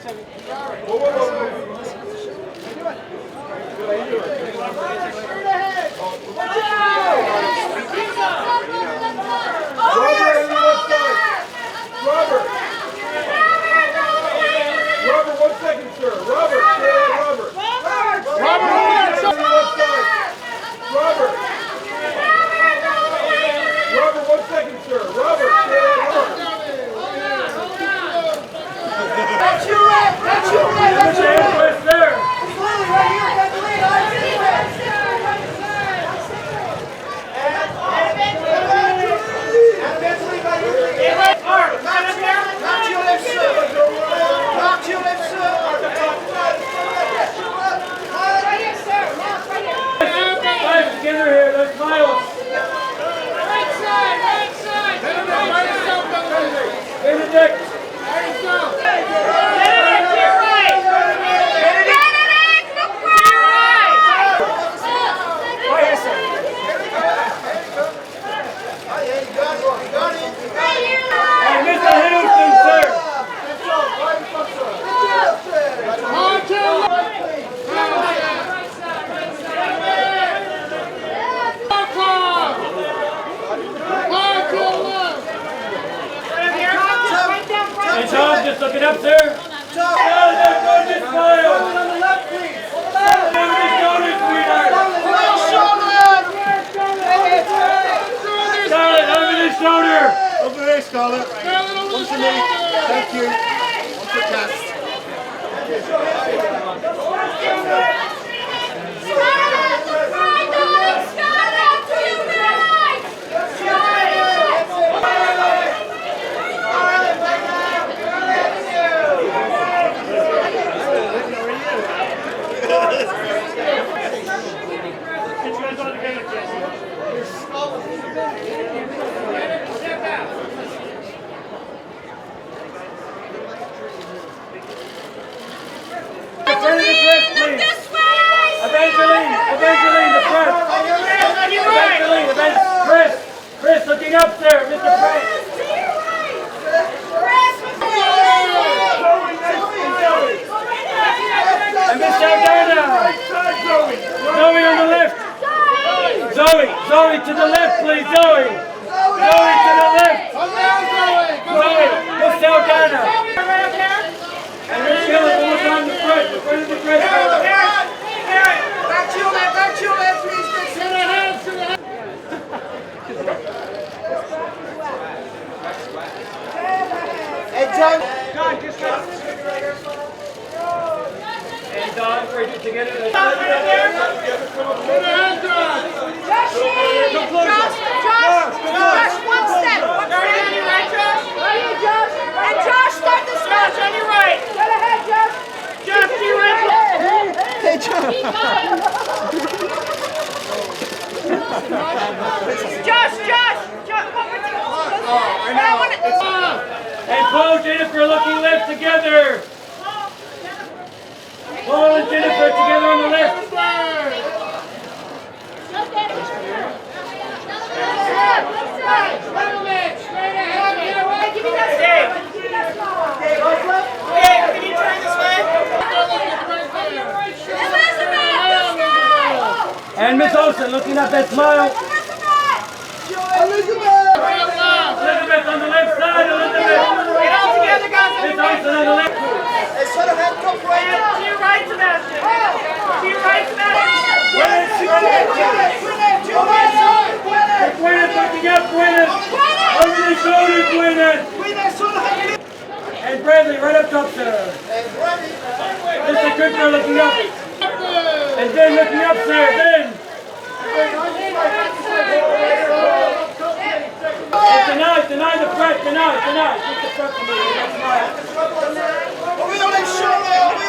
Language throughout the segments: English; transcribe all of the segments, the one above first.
Robert, 1 second, sir. Robert. Robert, 1 second, sir. Robert. That's you, Red. That's you, Red. That's you, Red. There. It's Lily right here. That's the lead. I see you, Red. And eventually by you. Not you, left, sir. Not you, left, sir. Right here, sir. Now, right here. Guys, together here. Let's smile. Right side. Right side. Benedict. Hey, Tom, just looking up there. Tom, just smile. On the left, please. Scarlett, over the shoulder. Over there, Scarlett. One for me. Thank you. One for Cass. Chris, looking up there, Mr. Frank. And Miss Saldana. Zoe on the left. Zoe to the left, please, Zoe. Zoe to the left. Zoe, Miss Saldana. And Miss Gillis, almost on the front of the dress. Back you, left, please. Hey, John, just And Don, for you together. Josh, one step. And Josh, start the stretch on your right. Get ahead, Josh. Josh, to your right. Hey, Josh. Josh. And Paul, Jennifer looking left together. Paul and Jennifer together on the left. And Miss Olsen looking up that smile. Elizabeth on the left side, Elizabeth. Get all together, guys. Miss Olsen on the left. Hey, sort of head top right. To your right, Sebastian. To your right, Sebastian. Gwyneth looking up, Gwyneth. Over the shoulder, Gwyneth. And Bradley right up top there. Mr. Cooper looking up. And Ben looking up there, Ben. And deny the front, deny. Get the front for me. Over your left shoulder. Give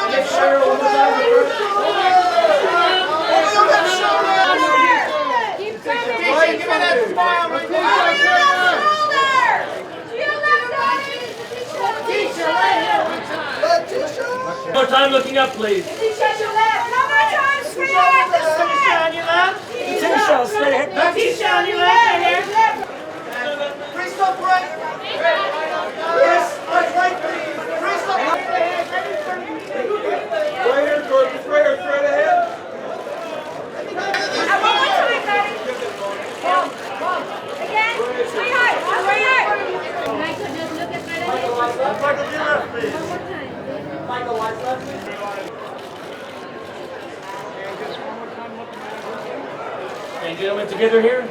me that smile right there. More time looking up, please. Tisha on your left. Tisha, straight ahead. Tisha on your left right here. Crystal right. Yes, right, please. Crystal. Michael, what's left? And gentlemen, together here.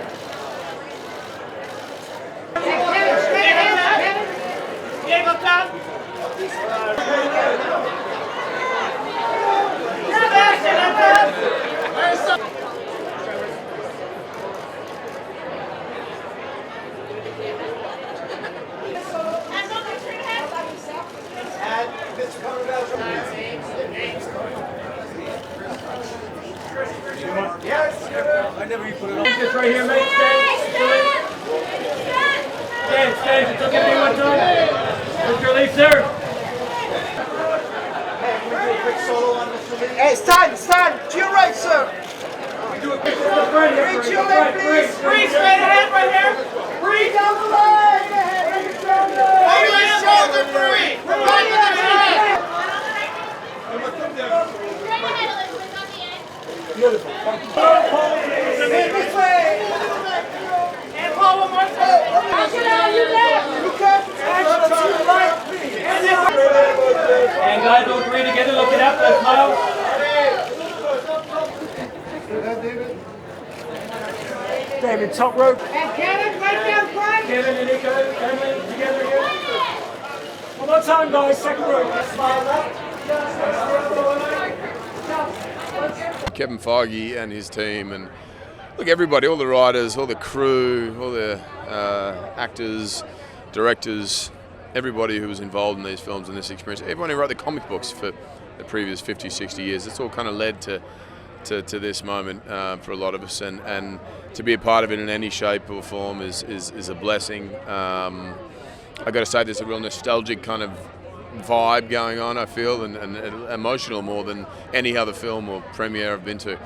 I never even put it on. Just right here, mate. Stand. It's okay to be one time. Mr. Lee, sir. Hey, stand! To your right, sir! Reach your leg, please! Breathe straight ahead right here! Breathe down the leg! Over the shoulder, breathe! Right to the head! Beautiful. This way! And Paul, one more time! You can't action to your right, please! And guys, all three together, looking up, let's smile. David, top rope. And Kevin, right down front! Kevin and Nico, Emily, together here. One more time, guys. Second rope. Kevin Feige and his team, and look, everybody, all the writers, all the crew, all the actors, directors, everybody who was involved in these films and this experience, everyone who wrote the comic books for the previous 50, 60 years, it's all kind of led to this moment for a lot of us, and to be a part of it in any shape or form is a blessing. I got to say, there's a real nostalgic kind of vibe going on, I feel, and emotional more than any other film or premiere I've been to,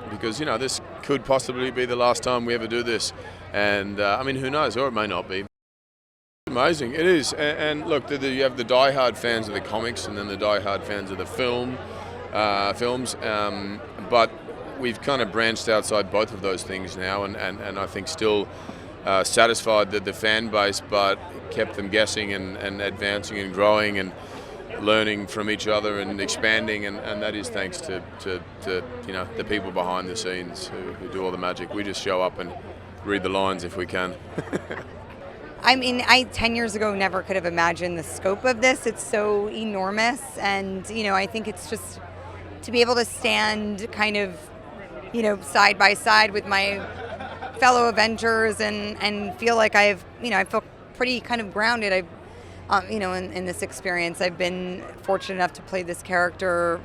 because this could possibly be the last time we ever do this, and I mean, who knows, or it may not be. Amazing, it is, and look, you have the die-hard fans of the comics and then the die-hard fans of the films, but we've kind of branched outside both of those things now, and I think still satisfied the fan base, but kept them guessing and advancing and growing and learning from each other and expanding, and that is thanks to the people behind the scenes who do all the magic. We just show up and read the lines if we can. I mean, 10 years ago never could have imagined the scope of this. It's so enormous, and I think it's just to be able to stand kind of side by side with my fellow Avengers and feel like I feel pretty kind of grounded. In this experience, I've been fortunate enough to play this character,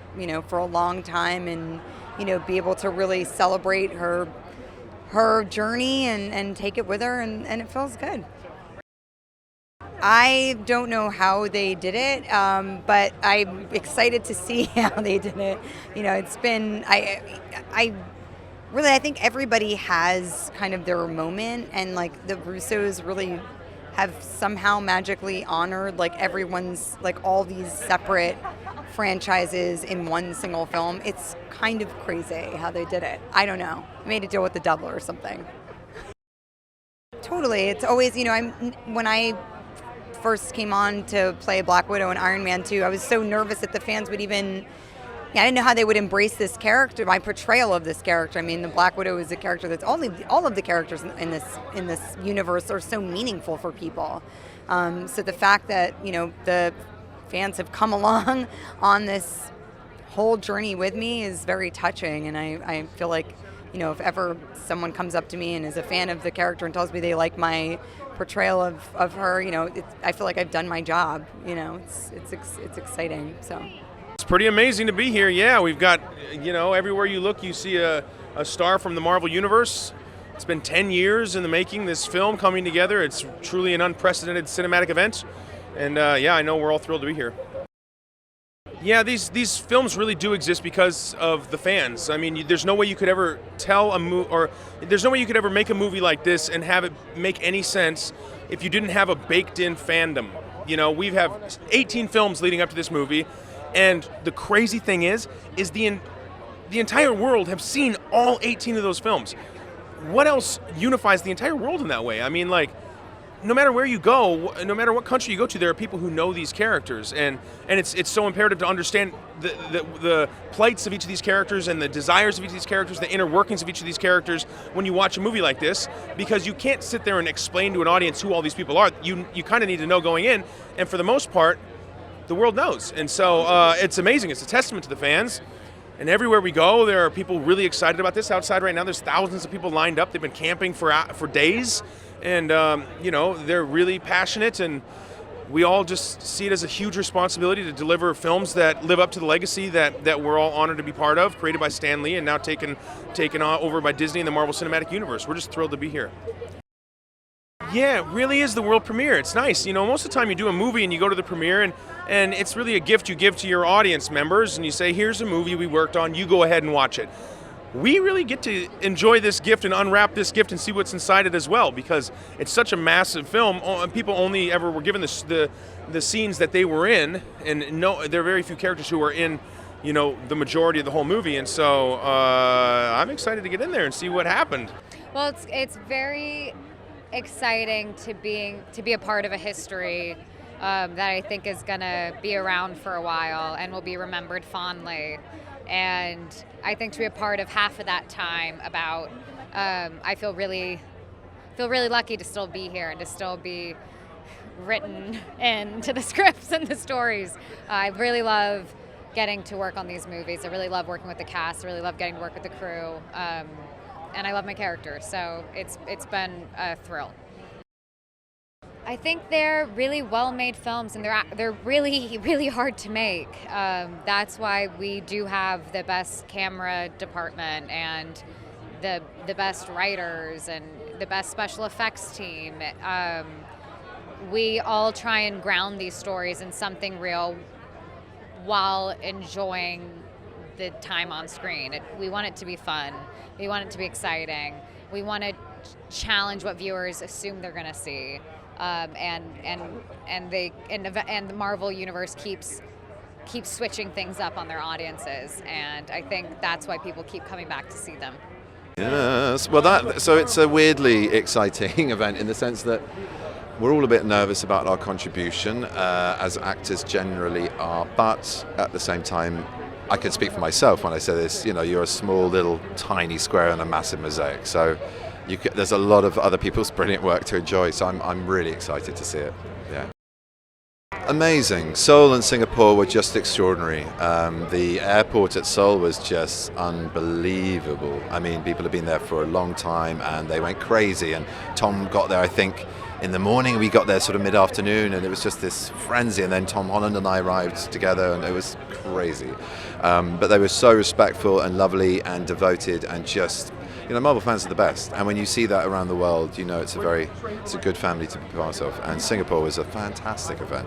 for a long time, and be able to really celebrate her journey and take it with her, and it feels good. I don't know how they did it, but I'm excited to see how they did it. It's been I think everybody has kind of their moment, and like the Russos really have somehow magically honored like everyone's, like all these separate franchises in one single film. It's kind of crazy how they did it. I don't know. Made a deal with the devil or something. Totally. It's always, when I first came on to play Black Widow and Iron Man 2, I was so nervous that the fans would even, I didn't know how they would embrace this character, my portrayal of this character. I mean, the Black Widow is a character that's all of the characters in this universe are so meaningful for people. So the fact that the fans have come along on this whole journey with me is very touching, and I feel like if ever someone comes up to me and is a fan of the character and tells me they like my portrayal of her, I feel like I've done my job. It's exciting. So. It's pretty amazing to be here. Yeah, we've got, everywhere you look, you see a star from the Marvel Universe. It's been 10 years in the making, this film coming together. It's truly an unprecedented cinematic event. And I know we're all thrilled to be here. Yeah, these films really do exist because of the fans. I mean, there's no way you could ever there's no way you could ever make a movie like this and have it make any sense if you didn't have a baked-in fandom. We have 18 films leading up to this movie. And the crazy thing is the entire world have seen all 18 of those films. What else unifies the entire world in that way? I mean, like, no matter where you go, no matter what country you go to, there are people who know these characters, and it's so imperative to understand the plights of each of these characters and the desires of each of these characters, the inner workings of each of these characters when you watch a movie like this, because you can't sit there and explain to an audience who all these people are. You kind of need to know going in, and for the most part, the world knows. And so it's amazing. It's a testament to the fans. And everywhere we go, there are people really excited about this. Outside right now, there's thousands of people lined up. They've been camping for days. And, they're really passionate. And we all just see it as a huge responsibility to deliver films that live up to the legacy that we're all honored to be part of, created by Stan Lee and now taken over by Disney and the Marvel Cinematic Universe. We're just thrilled to be here. Yeah, it really is the world premiere. It's nice. Most of the time you do a movie and you go to the premiere and it's really a gift you give to your audience members and you say, here's a movie we worked on, you go ahead and watch it. We really get to enjoy this gift and unwrap this gift and see what's inside it as well, because it's such a massive film. People only ever were given the scenes that they were in, and there are very few characters who are in the majority of the whole movie, and so I'm excited to get in there and see what happened. Well, it's very exciting to be a part of a history that I think is going to be around for a while and will be remembered fondly. And I think to be a part of half of that time I feel really lucky to still be here and to still be written into the scripts and the stories. I really love getting to work on these movies. I really love working with the cast. I really love getting to work with the crew. And I love my characters, so it's been a thrill. I think they're really well-made films, and they're really, really hard to make. That's why we do have the best camera department and the best writers and the best special effects team. We all try and ground these stories in something real while enjoying the time on screen. We want it to be fun. We want it to be exciting. We want to challenge what viewers assume they're going to see. And the Marvel Universe keeps switching things up on their audiences, and I think that's why people keep coming back to see them. Yes, well, so it's a weirdly exciting event in the sense that we're all a bit nervous about our contribution, as actors generally are, but at the same time, I can speak for myself when I say this. You're a small, little, tiny square in a massive mosaic, so. There's a lot of other people's brilliant work to enjoy, so I'm really excited to see it. Yeah. Amazing. Seoul and Singapore were just extraordinary. The airport at Seoul was just unbelievable. I mean, people have been there for a long time and they went crazy, and Tom got there, I think, in the morning. We got there sort of mid-afternoon, and it was just this frenzy, and then Tom Holland and I arrived together and it was crazy. But they were so respectful and lovely and devoted, and just Marvel fans are the best, and when you see that around the world, it's a good family to be part of. And Singapore was a fantastic event,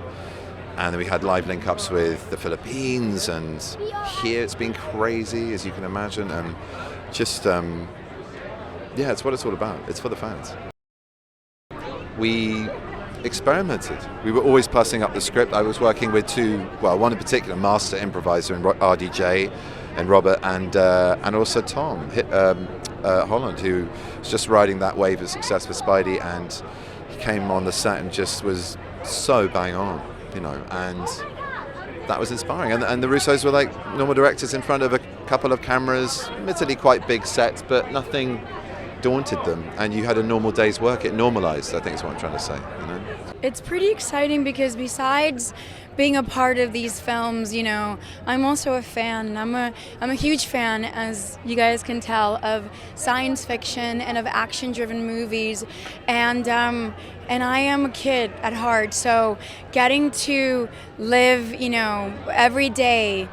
and then we had live link-ups with the Philippines, and here it's been crazy, as you can imagine, and just it's what it's all about. It's for the fans. We experimented. We were always passing up the script. I was working with one in particular, master improviser in RDJ and Robert, and also Tom Holland, who was just riding that wave of success for Spidey, and he came on the set and just was so bang on, and that was inspiring. And the Russos were like normal directors in front of a couple of cameras, admittedly quite big sets, but nothing daunted them, and you had a normal day's work. It normalized, I think is what I'm trying to say. It's pretty exciting because besides being a part of these films, I'm also a fan. I'm a huge fan, as you guys can tell, of science fiction and of action-driven movies, and I am a kid at heart, so getting to live, every day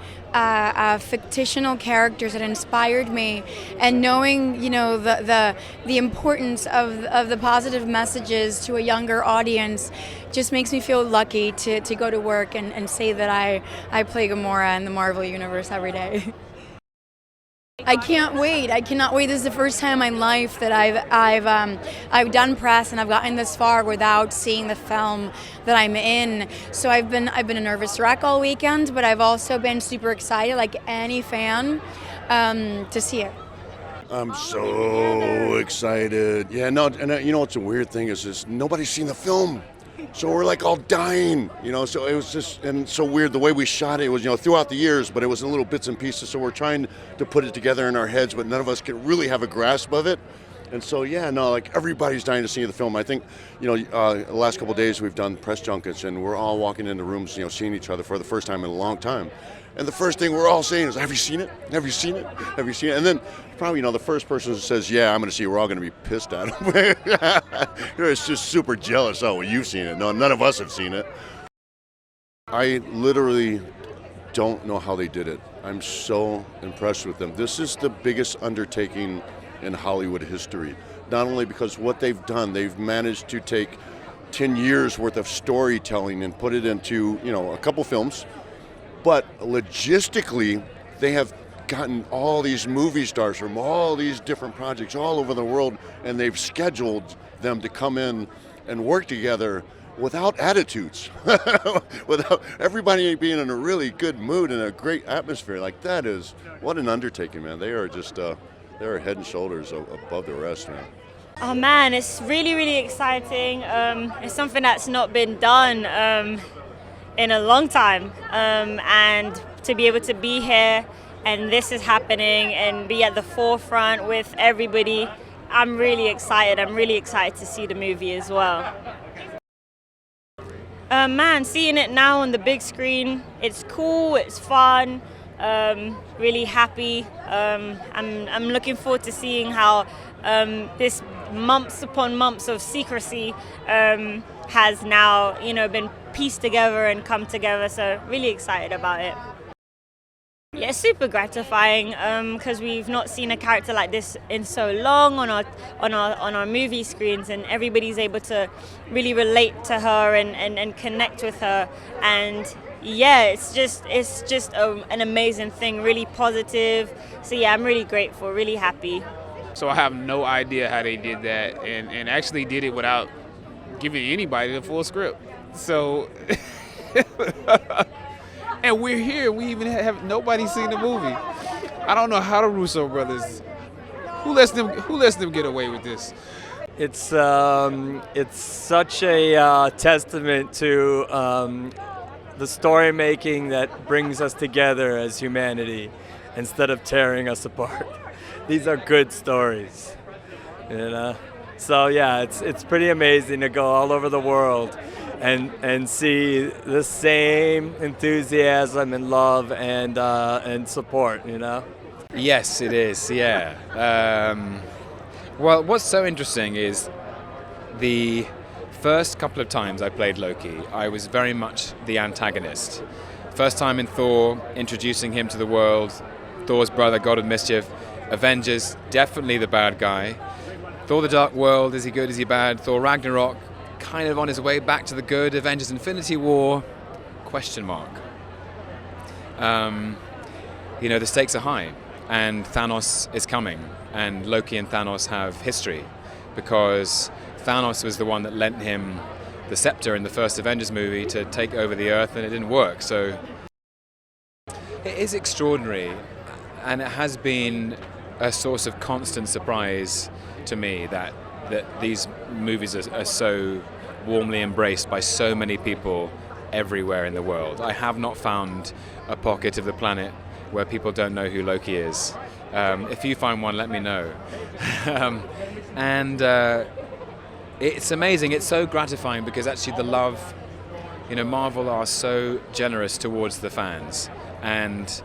fictional characters that inspired me, and knowing the importance of the positive messages to a younger audience just makes me feel lucky to go to work and say that I play Gamora in the Marvel Universe every day. I can't wait. I cannot wait. This is the first time in my life that I've done press and I've gotten this far without seeing the film that I'm in. So I've been a nervous wreck all weekend, but I've also been super excited, like any fan, to see it. I'm so excited. Yeah, no, and you know what's a weird thing is nobody's seen the film. So we're like all dying, you know, so it was just, and so weird the way we shot it. It was, you know, throughout the years, but it was in little bits and pieces. So we're trying to put it together in our heads, but none of us can really have a grasp of it. And so, yeah, no, like everybody's dying to see the film. I think, you know, the last couple of days we've done press junkets and we're all walking into rooms, you know, seeing each other for the first time in a long time. And the first thing we're all saying is, have you seen it? Have you seen it? Have you seen it? And then probably, you know, the first person who says, yeah, I'm going to see it, we're all going to be pissed at him. It's just super jealous. Oh, well, you've seen it. No, none of us have seen it. I literally don't know how they did it. I'm so impressed with them. This is the biggest undertaking in Hollywood history. Not only because what they've done, they've managed to take 10 years worth of storytelling and put it into, you know, a couple films. But logistically, they have gotten all these movie stars from all these different projects all over the world, and they've scheduled them to come in and work together without attitudes, without everybody being in a really good mood and a great atmosphere. Like, that is, what an undertaking, man. They are just, they're head and shoulders above the rest, man. Oh man, it's really, really exciting. It's something that's not been done in a long time, and to be able to be here and this is happening and be at the forefront with everybody, I'm really excited. I'm really excited to see the movie as well. Man, seeing it now on the big screen, it's cool, it's fun, really happy. I'm looking forward to seeing how this months upon months of secrecy has now, you know, been pieced together and come together. So really excited about it. Yeah, super gratifying because we've not seen a character like this in so long on our movie screens, and everybody's able to really relate to her and connect with her. And yeah, it's just an amazing thing, really positive. So yeah, I'm really grateful, really happy. So I have no idea how they did that, and actually did it without giving anybody the full script. So, and we're here. We even have nobody seen the movie. I don't know how the Russo brothers, who lets them get away with this. It's such a testament to the story making that brings us together as humanity instead of tearing us apart. These are good stories, you know. So yeah, it's pretty amazing to go all over the world and see the same enthusiasm and love and support, you know. Yes, it is. Yeah. Well, what's so interesting is the first couple of times I played Loki, I was very much the antagonist. First time in Thor, introducing him to the world, Thor's brother, God of Mischief. Avengers, definitely the bad guy. Thor the Dark World, is he good, is he bad? Thor Ragnarok, kind of on his way back to the good. Avengers Infinity War, question mark. You know, the stakes are high, and Thanos is coming, and Loki and Thanos have history, because Thanos was the one that lent him the scepter in the first Avengers movie to take over the Earth, and it didn't work. So it is extraordinary, and it has been a source of constant surprise to me that these movies are so warmly embraced by so many people everywhere in the world. I have not found a pocket of the planet where people don't know who Loki is. If you find one, let me know. It's amazing. It's so gratifying because actually the love, you know, Marvel are so generous towards the fans, and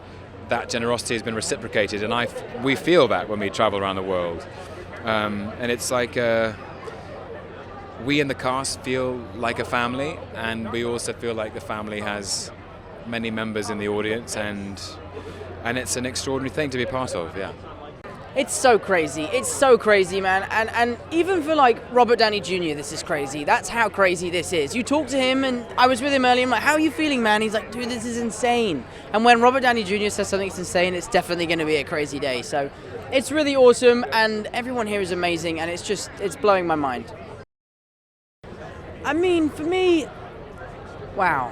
that generosity has been reciprocated, and we feel that when we travel around the world. And it's like we in the cast feel like a family, and we also feel like the family has many members in the audience, and it's an extraordinary thing to be part of. Yeah. It's so crazy. It's so crazy, man. And even for like Robert Downey Jr., this is crazy. That's how crazy this is. You talk to him, and I was with him earlier. I'm like, how are you feeling, man? He's like, dude, this is insane. And when Robert Downey Jr. says something's insane, it's definitely going to be a crazy day. So it's really awesome, and everyone here is amazing, and it's blowing my mind. I mean, for me, wow.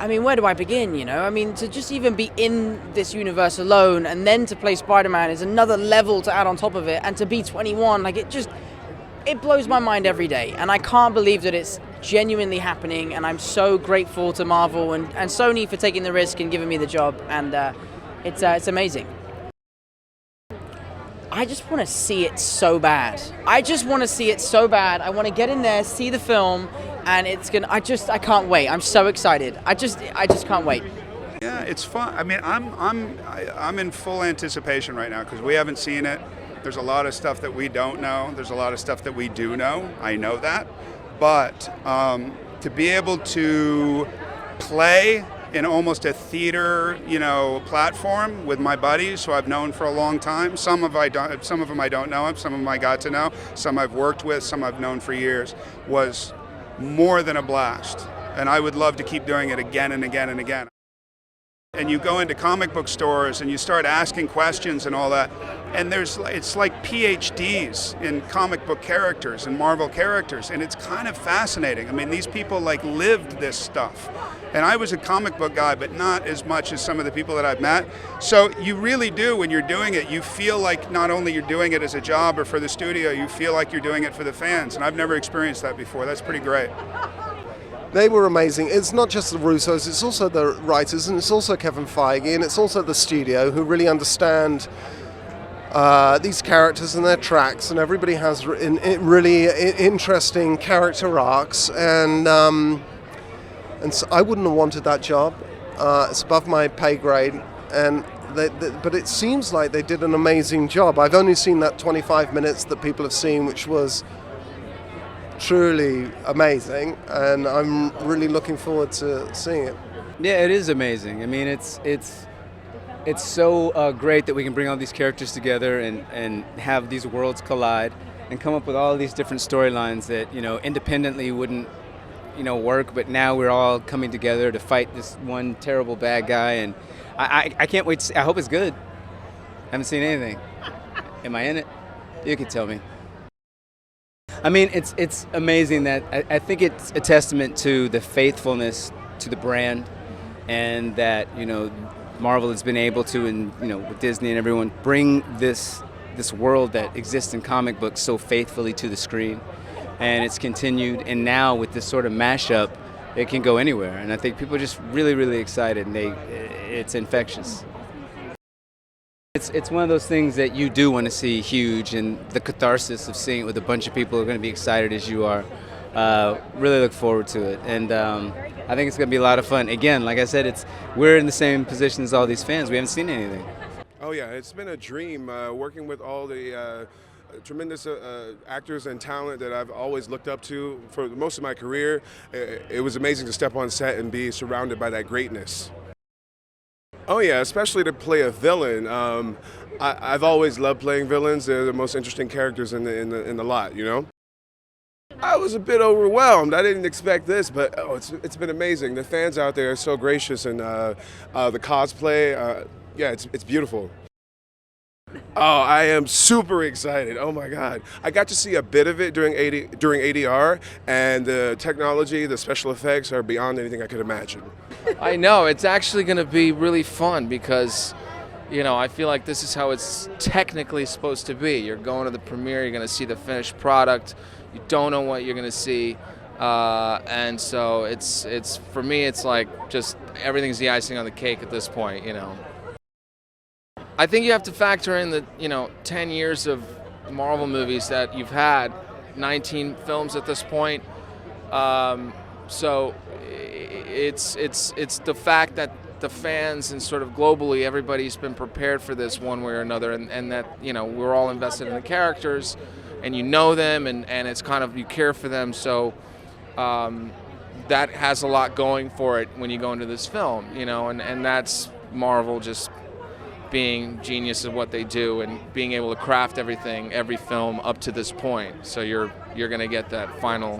I mean, where do I begin, you know? I mean, to just even be in this universe alone and then to play Spider-Man is another level to add on top of it, and to be 21, like, it blows my mind every day, and I can't believe that it's genuinely happening, and I'm so grateful to Marvel and Sony for taking the risk and giving me the job, and it's amazing. I just want to see it so bad. I want to get in there, see the film, and I can't wait. I'm so excited. I just can't wait. Yeah, it's fun. I mean, I'm in full anticipation right now because we haven't seen it. There's a lot of stuff that we don't know. There's a lot of stuff that we do know. I know that. But to be able to play in almost a theater, platform with my buddies who I've known for a long time. Some of them I don't know them. Some of them I got to know. Some I've worked with. Some I've known for years. Was more than a blast. And I would love to keep doing it again and again and again. And you go into comic book stores and you start asking questions and all that, and it's like PhDs in comic book characters and Marvel characters, and it's kind of fascinating. I mean, these people lived this stuff. And I was a comic book guy, but not as much as some of the people that I've met. So you really do, when you're doing it, you feel like not only you're doing it as a job or for the studio, you feel like you're doing it for the fans. And I've never experienced that before. That's pretty great. They were amazing. It's not just the Russos, it's also the writers, and it's also Kevin Feige, and it's also the studio who really understand these characters and their tracks, and everybody has really interesting character arcs, and so I wouldn't have wanted that job. It's above my pay grade, but it seems like they did an amazing job. I've only seen that 25 minutes that people have seen, which was truly amazing, and I'm really looking forward to seeing it. Yeah, it is amazing. I mean, it's so great that we can bring all these characters together and have these worlds collide and come up with all these different storylines that independently wouldn't work, but now we're all coming together to fight this one terrible bad guy, and I can't wait to see. I hope it's good. I haven't seen anything. Am I in it? You can tell me. I mean, it's amazing that I think it's a testament to the faithfulness to the brand, and that Marvel has been able to, and with Disney and everyone, bring this world that exists in comic books so faithfully to the screen, and it's continued. And now with this sort of mashup, it can go anywhere, and I think people are just really, really excited, and it's infectious. It's one of those things that you do want to see huge, and the catharsis of seeing it with a bunch of people who are going to be excited as you are. Really look forward to it, and I think it's going to be a lot of fun. Again, like I said, we're in the same position as all these fans. We haven't seen anything. Oh yeah, it's been a dream working with all the tremendous actors and talent that I've always looked up to for most of my career. It was amazing to step on set and be surrounded by that greatness. Oh yeah, especially to play a villain. I've always loved playing villains. They're the most interesting characters in the lot, I was a bit overwhelmed. I didn't expect this, but it's been amazing. The fans out there are so gracious, and the cosplay, it's beautiful. Oh, I am super excited. Oh my God. I got to see a bit of it during ADR, and the technology, the special effects are beyond anything I could imagine. I know, it's actually going to be really fun because, I feel like this is how it's technically supposed to be. You're going to the premiere, you're going to see the finished product, you don't know what you're going to see, and so it's for me, it's like just everything's the icing on the cake at this point, I think you have to factor in the 10 years of Marvel movies that you've had, 19 films at this point. So it's the fact that the fans and sort of globally everybody's been prepared for this one way or another, and that we're all invested in the characters, and them, and it's kind of you care for them. So that has a lot going for it when you go into this film, and that's Marvel just being genius at what they do and being able to craft every film up to this point. So you're going to get that final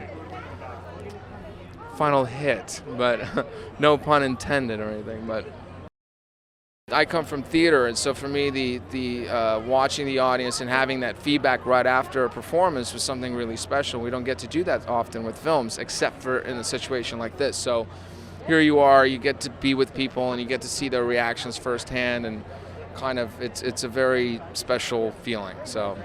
hit, but no pun intended or anything. But I come from theater, and so for me, the watching the audience and having that feedback right after a performance was something really special. We don't get to do that often with films, except for in a situation like this. So here you are, you get to be with people and you get to see their reactions firsthand, and kind of it's a very special feeling. So.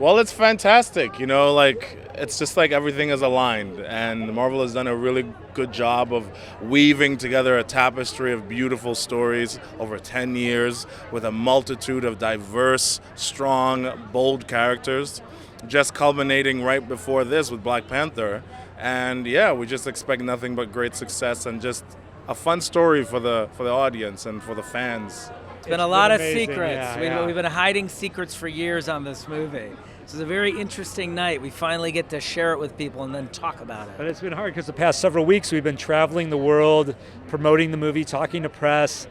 Well, it's fantastic, like it's just like everything is aligned, and Marvel has done a really good job of weaving together a tapestry of beautiful stories over 10 years with a multitude of diverse, strong, bold characters, just culminating right before this with Black Panther. And yeah, we just expect nothing but great success and just a fun story for the audience and for the fans. It's been a lot of amazing. secrets. We've been hiding secrets for years on this movie. This is a very interesting night. We finally get to share it with people and then talk about it. But it's been hard because the past several weeks we've been traveling the world, promoting the movie, talking to press,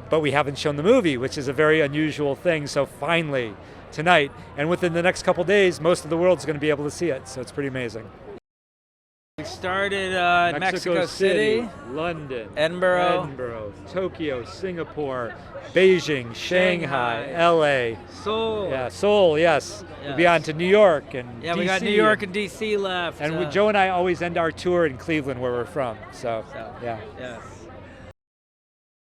but we haven't shown the movie, which is a very unusual thing. So finally, tonight, and within the next couple days, most of the world's going to be able to see it. So it's pretty amazing. We started in Mexico City, London, Edinburgh, Tokyo, Singapore, Beijing, Shanghai, LA, Seoul. Yeah, Seoul, yes. We'll be on to New York and yeah, DC. We got New York and DC left. And Joe and I always end our tour in Cleveland, where we're from. So yeah. Yes.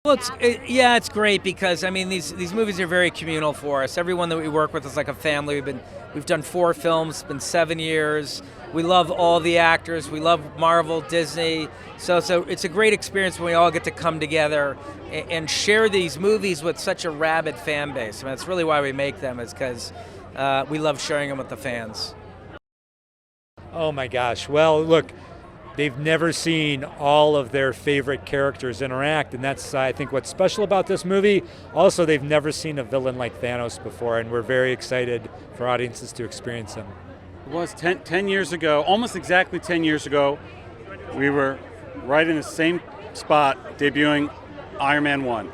Well, it's great because I mean these movies are very communal for us. Everyone that we work with is like a family. We've done 4 films. It's been 7 years. We love all the actors. We love Marvel, Disney. So it's a great experience when we all get to come together and share these movies with such a rabid fan base. I mean, that's really why we make them, is because we love sharing them with the fans. Oh my gosh. Well, look, they've never seen all of their favorite characters interact, and that's, I think, what's special about this movie. Also, they've never seen a villain like Thanos before, and we're very excited for audiences to experience him. It was 10 years ago, almost exactly 10 years ago, we were right in the same spot debuting Iron Man 1.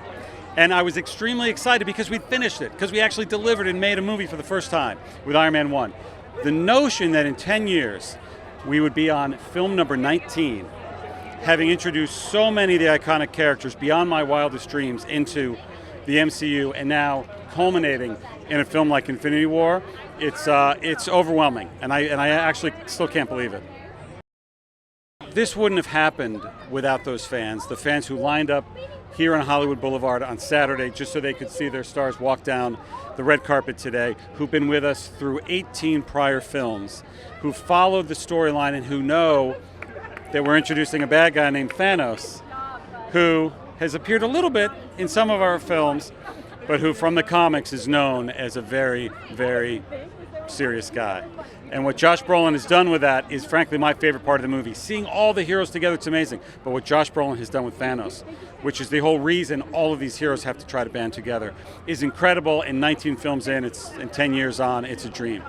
And I was extremely excited because we'd finished it, because we actually delivered and made a movie for the first time with Iron Man 1. The notion that in 10 years we would be on film number 19, having introduced so many of the iconic characters beyond my wildest dreams into the MCU, and now culminating in a film like Infinity War, it's overwhelming, and I actually still can't believe it. This wouldn't have happened without those fans, the fans who lined up here on Hollywood Boulevard on Saturday just so they could see their stars walk down the red carpet today, who've been with us through 18 prior films, who followed the storyline and who know that we're introducing a bad guy named Thanos, who has appeared a little bit in some of our films, but who from the comics is known as a very, very serious guy. And what Josh Brolin has done with that is frankly my favorite part of the movie. Seeing all the heroes together, it's amazing. But what Josh Brolin has done with Thanos, which is the whole reason all of these heroes have to try to band together, is incredible. And 19 films in, and 10 years on, it's a dream.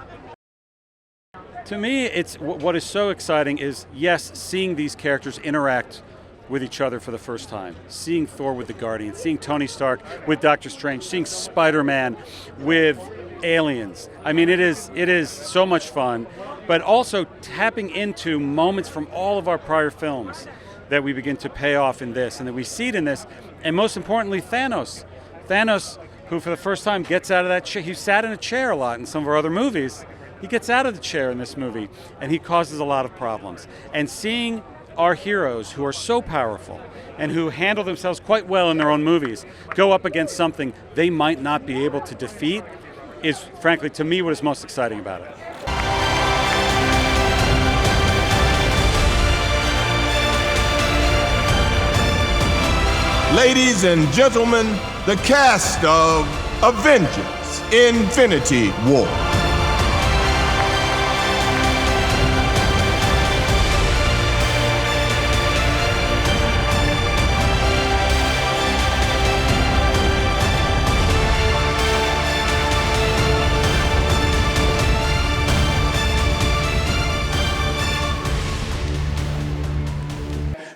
To me, what is so exciting is, yes, seeing these characters interact with each other for the first time. Seeing Thor with the Guardians, seeing Tony Stark with Doctor Strange, seeing Spider-Man with aliens. I mean, it is so much fun, but also tapping into moments from all of our prior films that we begin to pay off in this, and that we see it in this, and most importantly, Thanos. Thanos, who for the first time gets out of that chair. He sat in a chair a lot in some of our other movies. He gets out of the chair in this movie, and he causes a lot of problems. And seeing our heroes, who are so powerful and who handle themselves quite well in their own movies, go up against something they might not be able to defeat, is frankly, to me, what is most exciting about it. Ladies and gentlemen, the cast of Avengers: Infinity War.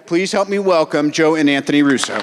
Please help me welcome Joe and Anthony Russo.